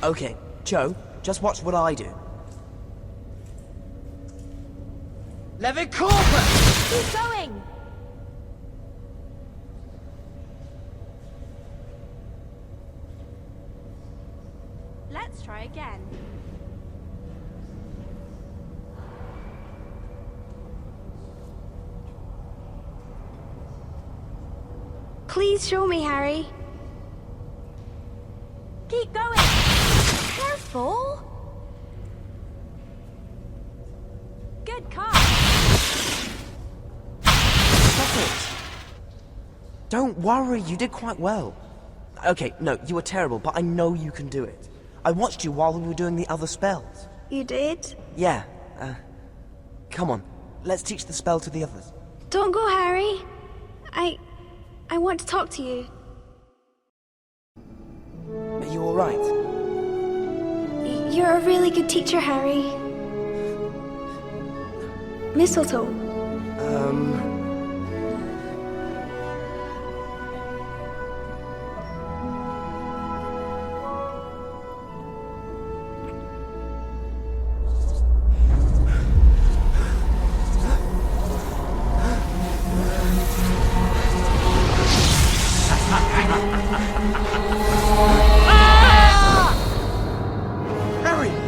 Okay, Joe, just watch what I do. Levicorpus! Keep going! Let's try again. Please show me, Harry. Keep going! Careful! Good call. Stop it! Don't worry, you did quite well. Okay, no, you were terrible, but I know you can do it. I watched you while we were doing the other spells. You did? Yeah, come on. Let's teach the spell to the others. Don't go, Harry. I want to talk to you. Are you alright? You're a really good teacher, Harry. Mistletoe.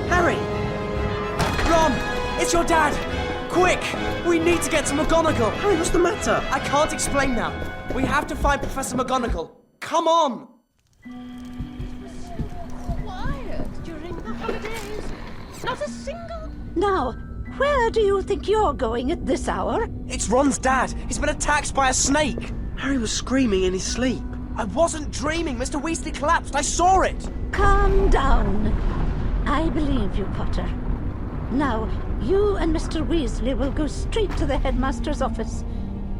Harry! Ron! It's your dad! Quick! We need to get to McGonagall! Harry, what's the matter? I can't explain now. We have to find Professor McGonagall. Come on! Quiet during the holidays. Not a single... Now, where do you think you're going at this hour? It's Ron's dad! He's been attacked by a snake! Harry was screaming in his sleep. I wasn't dreaming! Mr. Weasley collapsed! I saw it! Calm down. I believe you, Potter. Now, you and Mr. Weasley will go straight to the headmaster's office.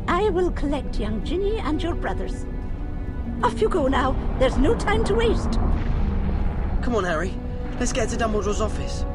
I will collect young Ginny and your brothers. Off you go now. There's no time to waste. Come on, Harry. Let's get to Dumbledore's office.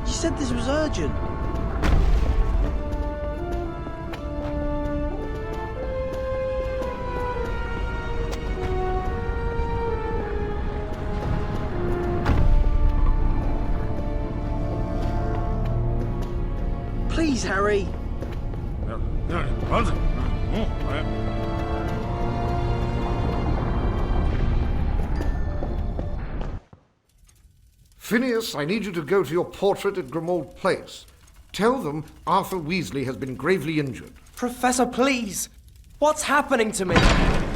You said this was urgent. Please, Harry. Phineas, I need you to go to your portrait at Grimmauld Place. Tell them Arthur Weasley has been gravely injured. Professor, please! What's happening to me?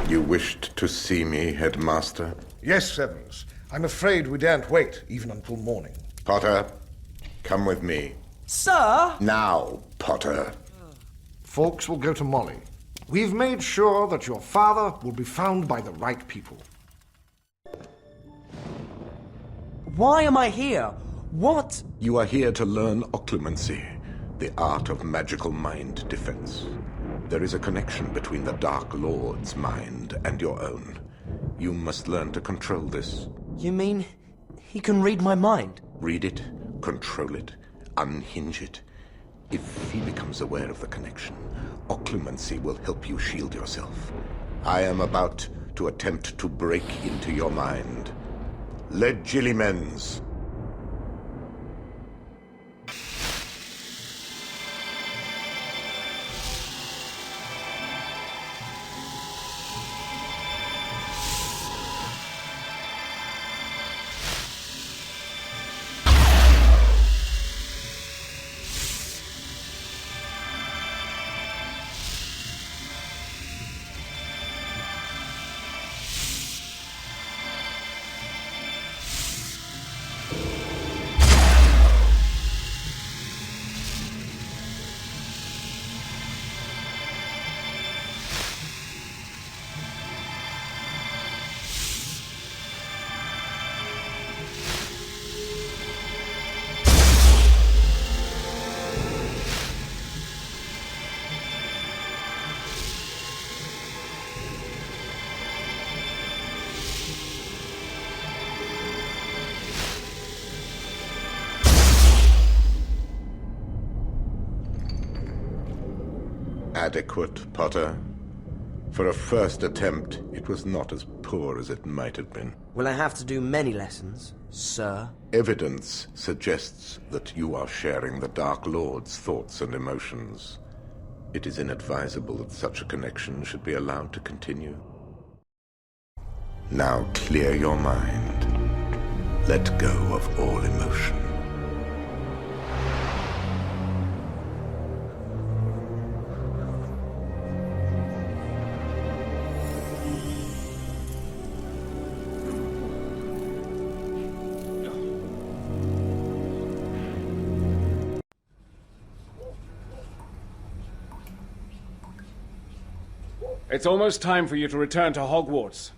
You wished to see me, Headmaster? Yes, Sevens. I'm afraid we daren't wait, even until morning. Potter, come with me. Sir? Now, Potter. Fawkes will go to Molly. We've made sure that your father will be found by the right people. Why am I here? What? You are here to learn occlumency, the art of magical mind defense. There is a connection between the Dark Lord's mind and your own. You must learn to control this. You mean he can read my mind? Read it, control it, unhinge it. If he becomes aware of the connection, occlumency will help you shield yourself. I am about to attempt to break into your mind. Legilimens. adequate, Potter? For a first attempt, it was not as poor as it might have been. Will I have to do many lessons, sir? Evidence suggests that you are sharing the Dark Lord's thoughts and emotions. It is inadvisable that such a connection should be allowed to continue. Now clear your mind. Let go of all emotion. It's almost time for you to return to Hogwarts.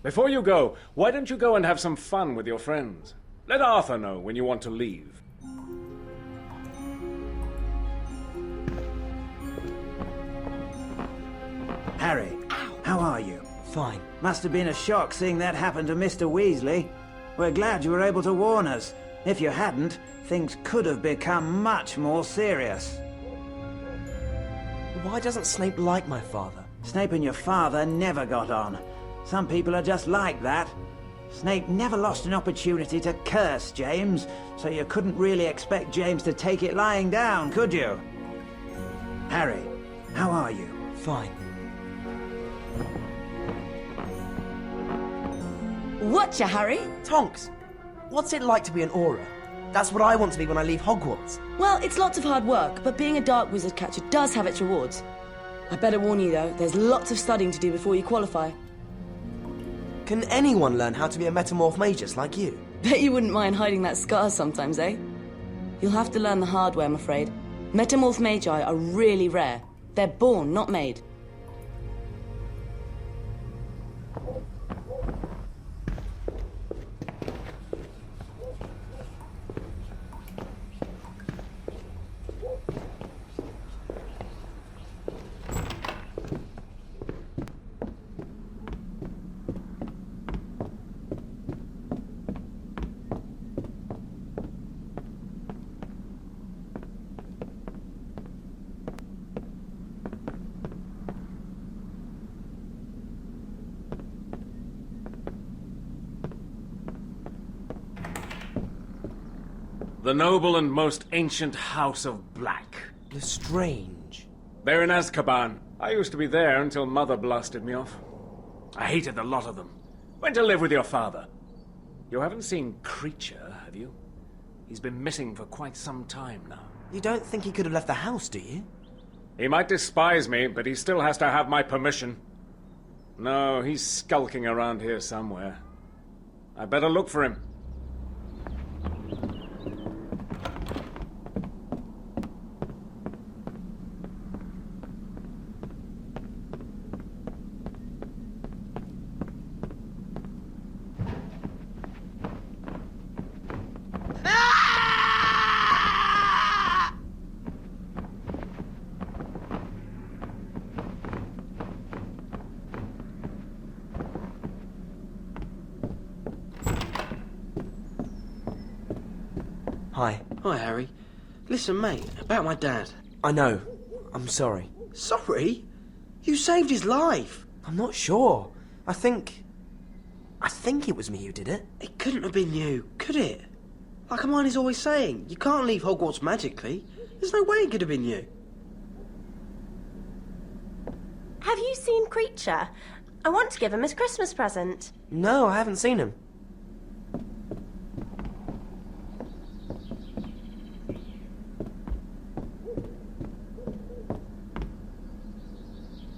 Before you go, why don't you go and have some fun with your friends? Let Arthur know when you want to leave. Harry, how are you? Fine. Must have been a shock seeing that happen to Mr. Weasley. We're glad you were able to warn us. If you hadn't, things could have become much more serious. Why doesn't Snape like my father? Snape and your father never got on. Some people are just like that. Snape never lost an opportunity to curse James, so you couldn't really expect James to take it lying down, could you? Harry, how are you? Fine. Whatcha, Harry? Tonks, what's it like to be an Auror? That's what I want to be when I leave Hogwarts. Well, it's lots of hard work, but being a dark wizard catcher does have its rewards. I better warn you, though, there's lots of studying to do before you qualify. Can anyone learn how to be a metamorph magus like you? Bet you wouldn't mind hiding that scar sometimes, eh? You'll have to learn the hard way, I'm afraid. Metamorph magi are really rare. They're born, not made. The noble and most ancient House of Black. Lestrange. They're in Azkaban. I used to be there until Mother blasted me off. I hated the lot of them. Went to live with your father. You haven't seen Kreacher, have you? He's been missing for quite some time now. You don't think he could have left the house, do you? He might despise me, but he still has to have my permission. No, he's skulking around here somewhere. I better look for him. Hi. Hi, Harry. Listen, mate, about my dad. I know. I'm sorry. Sorry? You saved his life. I'm not sure. I think it was me who did it. It couldn't have been you, could it? Like Hermione's always saying, you can't leave Hogwarts magically. There's no way it could have been you. Have you seen Kreacher? I want to give him his Christmas present. No, I haven't seen him.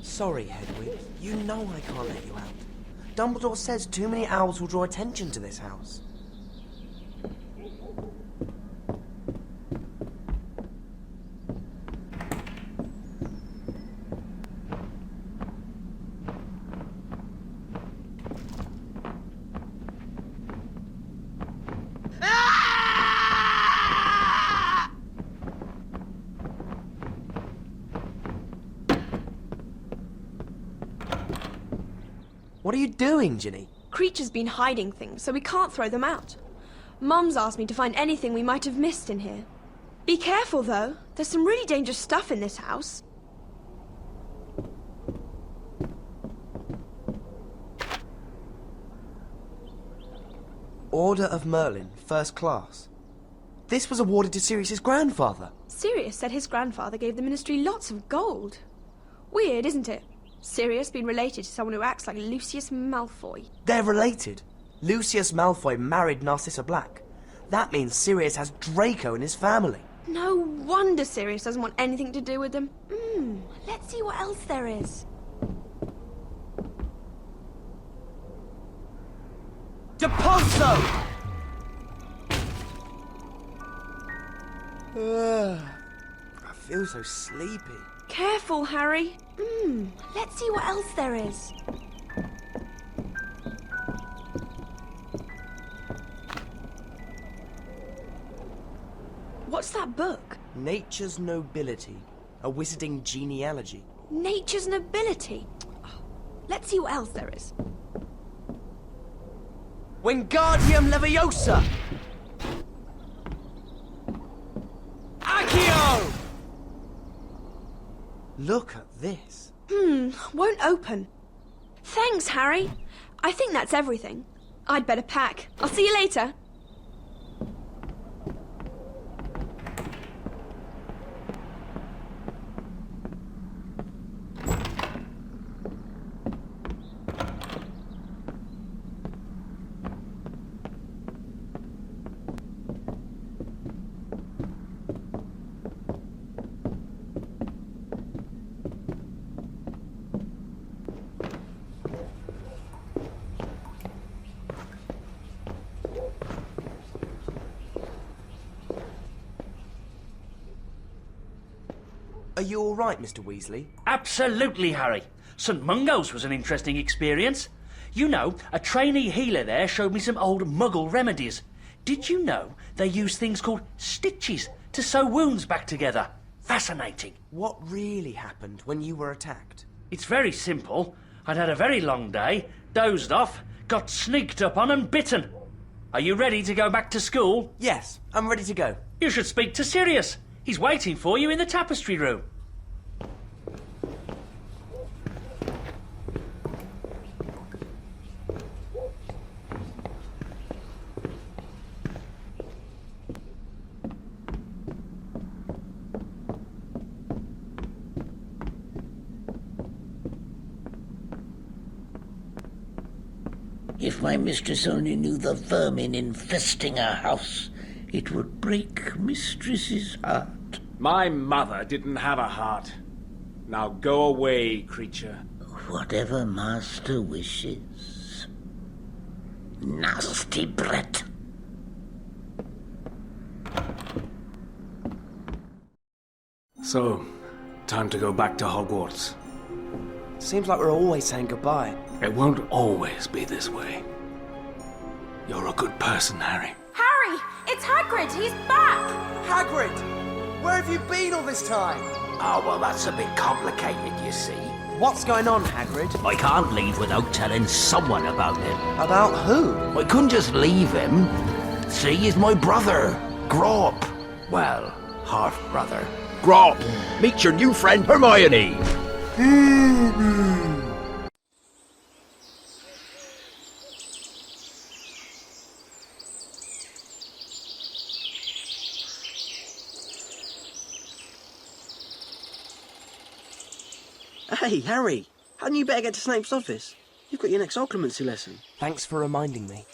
Sorry, Hedwig. You know I can't let you out. Dumbledore says too many owls will draw attention to this house. What are you doing, Ginny? Kreacher's been hiding things, so we can't throw them out. Mum's asked me to find anything we might have missed in here. Be careful, though. There's some really dangerous stuff in this house. Order of Merlin, first class. This was awarded to Sirius's grandfather. Sirius said his grandfather gave the Ministry lots of gold. Weird, isn't it? Sirius being related to someone who acts like Lucius Malfoy. They're related. Lucius Malfoy married Narcissa Black. That means Sirius has Draco in his family. No wonder Sirius doesn't want anything to do with them. Let's see what else there is. Deponso! I feel so sleepy. Careful, Harry. Let's see what else there is. What's that book? Nature's Nobility, a wizarding genealogy. Nature's Nobility. Let's see what else there is. Wingardium Leviosa! Accio! Look at this. Won't open. Thanks, Harry. I think that's everything. I'd better pack. I'll see you later. Are you all right, Mr. Weasley? Absolutely, Harry. St. Mungo's was an interesting experience. You know, a trainee healer there showed me some old Muggle remedies. Did you know they use things called stitches to sew wounds back together? Fascinating. What really happened when you were attacked? It's very simple. I'd had a very long day, dozed off, got sneaked up on and bitten. Are you ready to go back to school? Yes, I'm ready to go. You should speak to Sirius. He's waiting for you in the tapestry room. If my mistress only knew the vermin infesting our house, it would break mistress's heart. My mother didn't have a heart. Now go away, creature. Whatever master wishes. Nasty brat. So, time to go back to Hogwarts. Seems like we're always saying goodbye. It won't always be this way. You're a good person, Harry. Harry! It's Hagrid! He's back! Hagrid! Where have you been all this time? Oh, well, that's a bit complicated, you see. What's going on, Hagrid? I can't leave without telling someone about him. About who? I couldn't just leave him. See, he's my brother, Grop. Well, half-brother. Grop, meet your new friend Hermione. Hey, Harry, hadn't you better get to Snape's office? You've got your next occlumency lesson. Thanks for reminding me.